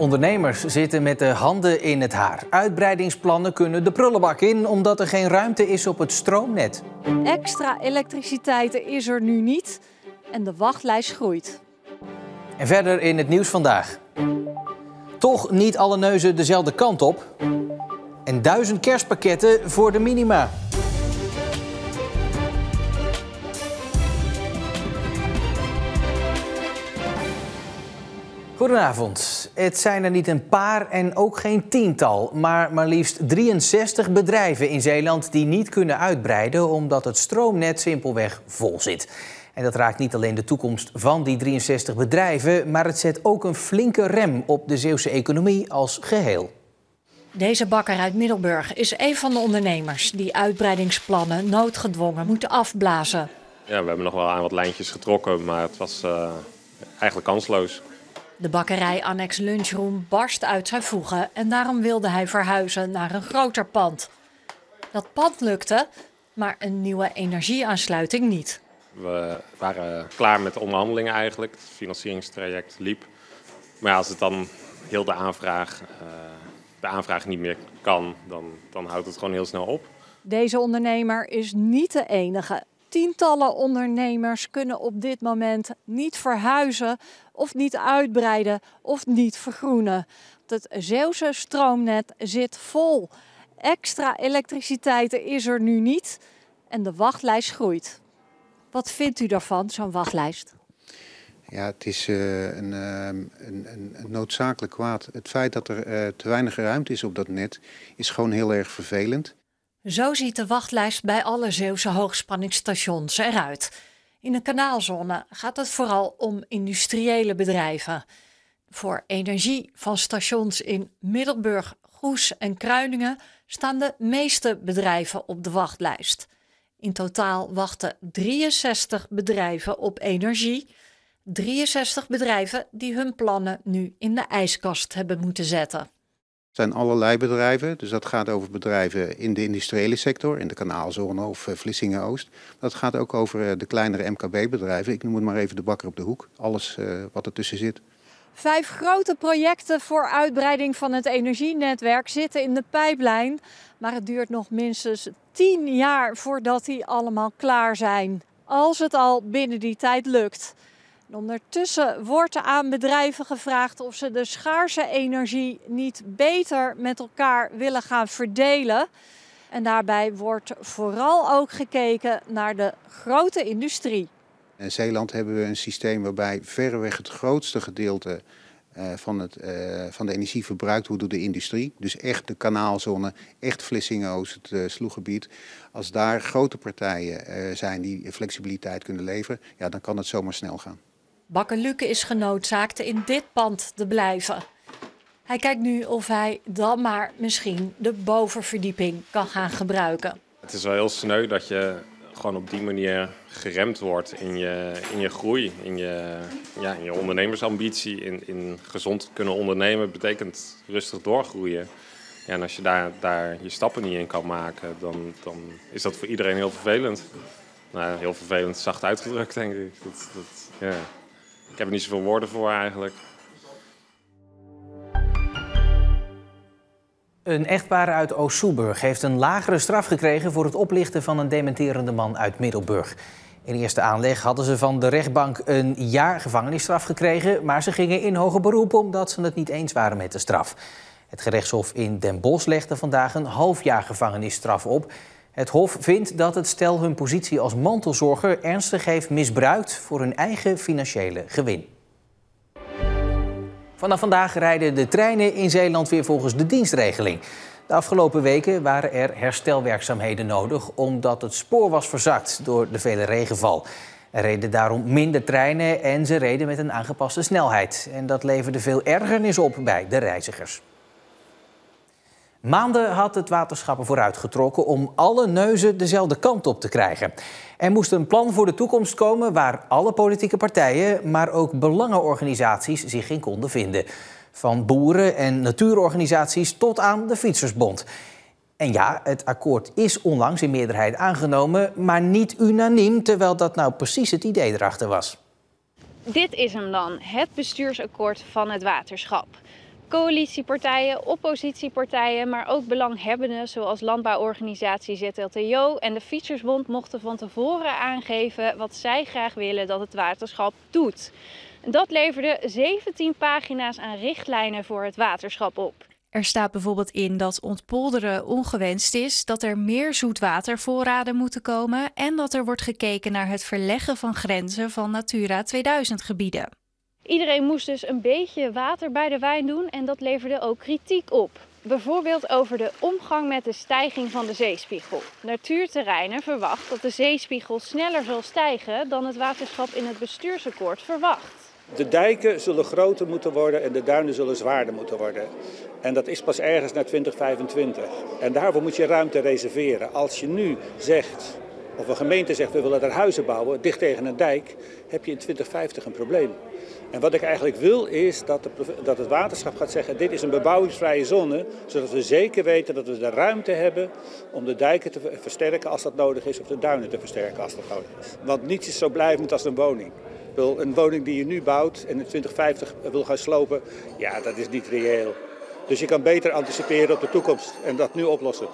Ondernemers zitten met de handen in het haar. Uitbreidingsplannen kunnen de prullenbak in omdat er geen ruimte is op het stroomnet. Extra elektriciteit is er nu niet en de wachtlijst groeit. En verder in het nieuws vandaag. Toch niet alle neuzen dezelfde kant op. En 1000 kerstpakketten voor de minima. Goedenavond. Het zijn er niet een paar en ook geen tiental, maar liefst 63 bedrijven in Zeeland die niet kunnen uitbreiden omdat het stroomnet simpelweg vol zit. En dat raakt niet alleen de toekomst van die 63 bedrijven, maar het zet ook een flinke rem op de Zeeuwse economie als geheel. Deze bakker uit Middelburg is een van de ondernemers die uitbreidingsplannen noodgedwongen moeten afblazen. Ja, we hebben nog wel aan wat lijntjes getrokken, maar het was eigenlijk kansloos. De bakkerij Annex Lunchroom barst uit zijn voegen en daarom wilde hij verhuizen naar een groter pand. Dat pand lukte, maar een nieuwe energieaansluiting niet. We waren klaar met de onderhandelingen eigenlijk. Het financieringstraject liep. Maar ja, als het dan heel de aanvraag niet meer kan, dan houdt het gewoon heel snel op. Deze ondernemer is niet de enige. Tientallen ondernemers kunnen op dit moment niet verhuizen of niet uitbreiden of niet vergroenen. Het Zeeuwse stroomnet zit vol. Extra elektriciteit is er nu niet en de wachtlijst groeit. Wat vindt u daarvan, zo'n wachtlijst? Ja, het is een noodzakelijk kwaad. Het feit dat er te weinig ruimte is op dat net is gewoon heel erg vervelend. Zo ziet de wachtlijst bij alle Zeeuwse hoogspanningsstations eruit. In de kanaalzone gaat het vooral om industriële bedrijven. Voor energie van stations in Middelburg, Goes en Kruiningen staan de meeste bedrijven op de wachtlijst. In totaal wachten 63 bedrijven op energie. 63 bedrijven die hun plannen nu in de ijskast hebben moeten zetten. Het zijn allerlei bedrijven, dus dat gaat over bedrijven in de industriële sector, in de kanaalzone of Vlissingen-Oost. Dat gaat ook over de kleinere MKB-bedrijven. Ik noem het maar even de bakker op de hoek, alles wat ertussen zit. 5 grote projecten voor uitbreiding van het energienetwerk zitten in de pijplijn. Maar het duurt nog minstens 10 jaar voordat die allemaal klaar zijn. Als het al binnen die tijd lukt. En ondertussen wordt er aan bedrijven gevraagd of ze de schaarse energie niet beter met elkaar willen gaan verdelen. En daarbij wordt vooral ook gekeken naar de grote industrie. In Zeeland hebben we een systeem waarbij verreweg het grootste gedeelte van de energie verbruikt wordt door de industrie. Dus echt de kanaalzone, echt Vlissingen-Oost, het Sloeggebied. Als daar grote partijen zijn die flexibiliteit kunnen leveren, ja, dan kan het zomaar snel gaan. Bakker Luke is genoodzaakt in dit pand te blijven. Hij kijkt nu of hij dan maar misschien de bovenverdieping kan gaan gebruiken. Het is wel heel sneu dat je gewoon op die manier geremd wordt in je groei, in je ondernemersambitie, in gezond kunnen ondernemen betekent rustig doorgroeien. Ja, en als je daar je stappen niet in kan maken, dan is dat voor iedereen heel vervelend. Nou, heel vervelend, zacht uitgedrukt denk ik. Ja. Ik heb er niet zoveel woorden voor eigenlijk. Een echtpaar uit Oost-Soeburg heeft een lagere straf gekregen voor het oplichten van een dementerende man uit Middelburg. In eerste aanleg hadden ze van de rechtbank een jaar gevangenisstraf gekregen, maar ze gingen in hoger beroep omdat ze het niet eens waren met de straf. Het gerechtshof in Den Bosch legde vandaag een half jaar gevangenisstraf op. Het hof vindt dat het stel hun positie als mantelzorger ernstig heeft misbruikt voor hun eigen financiële gewin. Vanaf vandaag rijden de treinen in Zeeland weer volgens de dienstregeling. De afgelopen weken waren er herstelwerkzaamheden nodig omdat het spoor was verzakt door de vele regenval. Er reden daarom minder treinen en ze reden met een aangepaste snelheid. En dat leverde veel ergernis op bij de reizigers. Maanden had het waterschap ervoor uitgetrokken om alle neuzen dezelfde kant op te krijgen. Er moest een plan voor de toekomst komen waar alle politieke partijen, maar ook belangenorganisaties zich in konden vinden. Van boeren- en natuurorganisaties tot aan de Fietsersbond. En ja, het akkoord is onlangs in meerderheid aangenomen, maar niet unaniem, terwijl dat nou precies het idee erachter was. Dit is hem dan, het bestuursakkoord van het waterschap. Coalitiepartijen, oppositiepartijen, maar ook belanghebbenden zoals landbouworganisatie ZLTO en de Fietsersbond mochten van tevoren aangeven wat zij graag willen dat het waterschap doet. Dat leverde 17 pagina's aan richtlijnen voor het waterschap op. Er staat bijvoorbeeld in dat ontpolderen ongewenst is, dat er meer zoetwatervoorraden moeten komen en dat er wordt gekeken naar het verleggen van grenzen van Natura 2000 gebieden. Iedereen moest dus een beetje water bij de wijn doen en dat leverde ook kritiek op. Bijvoorbeeld over de omgang met de stijging van de zeespiegel. Natuurterreinen verwacht dat de zeespiegel sneller zal stijgen dan het waterschap in het bestuursakkoord verwacht. De dijken zullen groter moeten worden en de duinen zullen zwaarder moeten worden. En dat is pas ergens naar 2025. En daarvoor moet je ruimte reserveren. Als je nu zegt, of een gemeente zegt, we willen daar huizen bouwen, dicht tegen een dijk, heb je in 2050 een probleem. En wat ik eigenlijk wil is dat het waterschap gaat zeggen, dit is een bebouwingsvrije zone, zodat we zeker weten dat we de ruimte hebben om de dijken te versterken als dat nodig is, of de duinen te versterken als dat nodig is. Want niets is zo blijvend als een woning. Een woning die je nu bouwt en in 2050 wil gaan slopen, ja, dat is niet reëel. Dus je kan beter anticiperen op de toekomst en dat nu oplossen.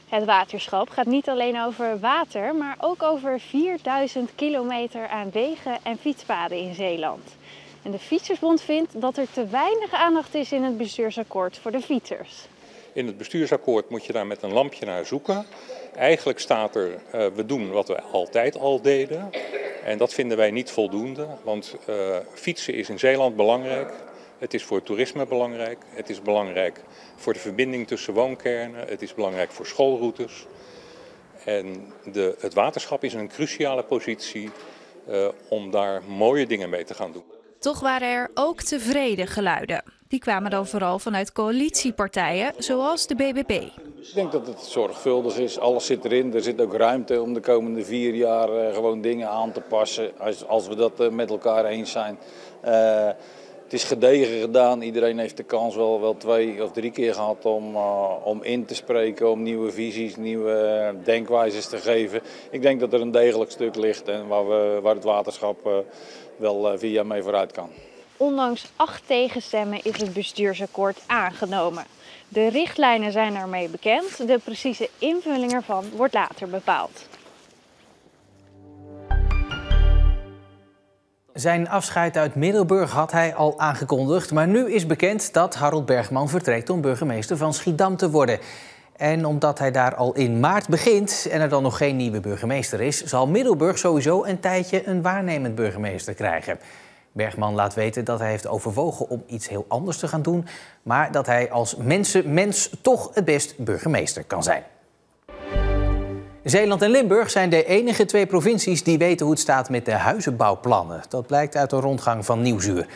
Het waterschap gaat niet alleen over water, maar ook over 4000 kilometer aan wegen en fietspaden in Zeeland. En de Fietsersbond vindt dat er te weinig aandacht is in het bestuursakkoord voor de fietsers. In het bestuursakkoord moet je daar met een lampje naar zoeken. Eigenlijk staat er, we doen wat we altijd al deden. En dat vinden wij niet voldoende, want fietsen is in Zeeland belangrijk. Het is voor het toerisme belangrijk. Het is belangrijk voor de verbinding tussen woonkernen. Het is belangrijk voor schoolroutes. En het waterschap is in een cruciale positie om daar mooie dingen mee te gaan doen. Toch waren er ook tevreden geluiden. Die kwamen dan vooral vanuit coalitiepartijen, zoals de BBB. Ik denk dat het zorgvuldig is, alles zit erin. Er zit ook ruimte om de komende 4 jaar gewoon dingen aan te passen, als we dat met elkaar eens zijn. Het is gedegen gedaan, iedereen heeft de kans wel 2 of 3 keer gehad om in te spreken, om nieuwe visies, nieuwe denkwijzes te geven. Ik denk dat er een degelijk stuk ligt en waar het waterschap wel 4 jaar mee vooruit kan. Ondanks 8 tegenstemmen is het bestuursakkoord aangenomen. De richtlijnen zijn ermee bekend, de precieze invulling ervan wordt later bepaald. Zijn afscheid uit Middelburg had hij al aangekondigd, maar nu is bekend dat Harold Bergman vertrekt om burgemeester van Schiedam te worden. En omdat hij daar al in maart begint en er dan nog geen nieuwe burgemeester is, zal Middelburg sowieso een tijdje een waarnemend burgemeester krijgen. Bergman laat weten dat hij heeft overwogen om iets heel anders te gaan doen, maar dat hij als mensenmens toch het best burgemeester kan zijn. Zeeland en Limburg zijn de enige 2 provincies die weten hoe het staat met de huizenbouwplannen. Dat blijkt uit een rondgang van Nieuwsuur.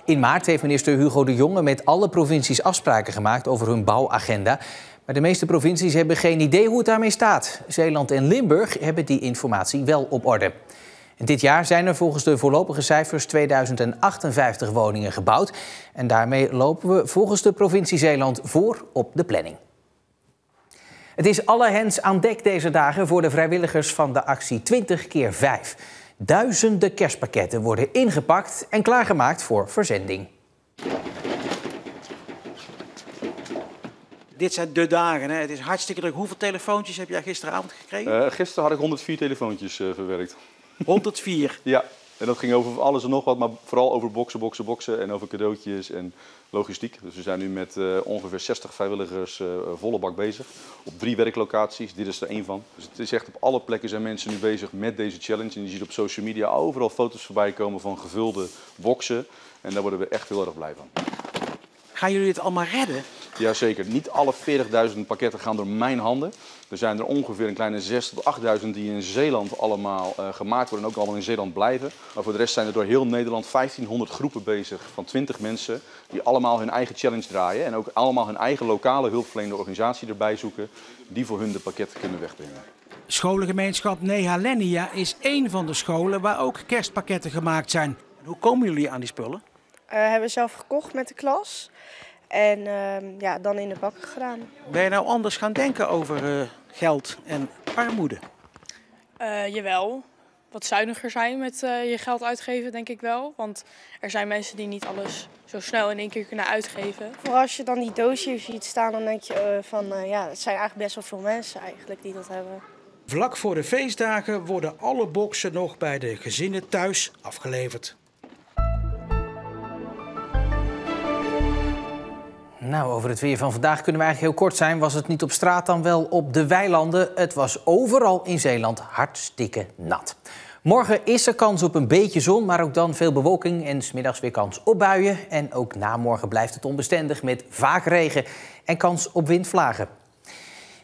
In maart heeft minister Hugo de Jonge met alle provincies afspraken gemaakt over hun bouwagenda. Maar de meeste provincies hebben geen idee hoe het daarmee staat. Zeeland en Limburg hebben die informatie wel op orde. En dit jaar zijn er volgens de voorlopige cijfers 2058 woningen gebouwd. En daarmee lopen we volgens de provincie Zeeland voor op de planning. Het is alle hens aan dek deze dagen voor de vrijwilligers van de actie 20x5. Duizenden kerstpakketten worden ingepakt en klaargemaakt voor verzending. Dit zijn de dagen, hè? Het is hartstikke druk. Hoeveel telefoontjes heb jij gisteravond gekregen? Gisteren had ik 104 telefoontjes verwerkt. 104? Ja, en dat ging over alles en nog wat, maar vooral over boksen en over cadeautjes en logistiek. Dus we zijn nu met ongeveer 60 vrijwilligers volle bak bezig. Op 3 werklocaties, dit is er 1 van. Dus het is echt op alle plekken zijn mensen nu bezig met deze challenge. En je ziet op social media overal foto's voorbij komen van gevulde boksen. En daar worden we echt heel erg blij van. Gaan jullie dit allemaal redden? Jazeker, niet alle 40.000 pakketten gaan door mijn handen. Er zijn er ongeveer een kleine 6.000 tot 8.000 die in Zeeland allemaal gemaakt worden en ook allemaal in Zeeland blijven. Maar voor de rest zijn er door heel Nederland 1500 groepen bezig van 20 mensen die allemaal hun eigen challenge draaien. En ook allemaal hun eigen lokale hulpverlenende organisatie erbij zoeken die voor hun de pakketten kunnen wegbrengen. Scholengemeenschap Nehalenia is 1 van de scholen waar ook kerstpakketten gemaakt zijn. Hoe komen jullie aan die spullen? Hebben we zelf gekocht met de klas en ja, dan in de bakken gedaan. Ben je nou anders gaan denken over geld en armoede? Jawel, wat zuiniger zijn met je geld uitgeven, denk ik wel. Want er zijn mensen die niet alles zo snel in één keer kunnen uitgeven. Vooral als je dan die doosjes hier ziet staan, dan denk je ja, het zijn eigenlijk best wel veel mensen eigenlijk die dat hebben. Vlak voor de feestdagen worden alle boxen nog bij de gezinnen thuis afgeleverd. Nou, over het weer van vandaag kunnen we eigenlijk heel kort zijn. Was het niet op straat, dan wel op de weilanden. Het was overal in Zeeland hartstikke nat. Morgen is er kans op een beetje zon, maar ook dan veel bewolking en 's middags weer kans op buien. En ook na morgen blijft het onbestendig met vaak regen en kans op windvlagen.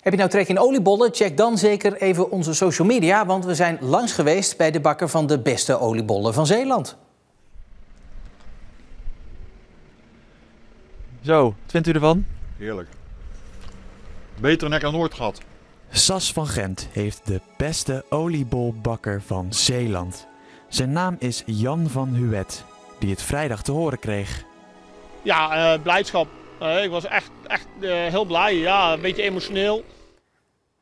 Heb je nou trek in oliebollen? Check dan zeker even onze social media, want we zijn langs geweest bij de bakker van de beste oliebollen van Zeeland. Zo, wat vindt u ervan? Heerlijk. Beter nek aan Noord gehad. Sas van Gent heeft de beste oliebolbakker van Zeeland. Zijn naam is Jan van Huet, die het vrijdag te horen kreeg. Ja, blijdschap. Ik was echt heel blij. Ja, een beetje emotioneel.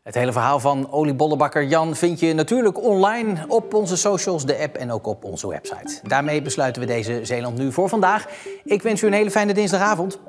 Het hele verhaal van oliebollenbakker Jan vind je natuurlijk online op onze socials, de app en ook op onze website. Daarmee besluiten we deze Zeeland Nu voor vandaag. Ik wens u een hele fijne dinsdagavond.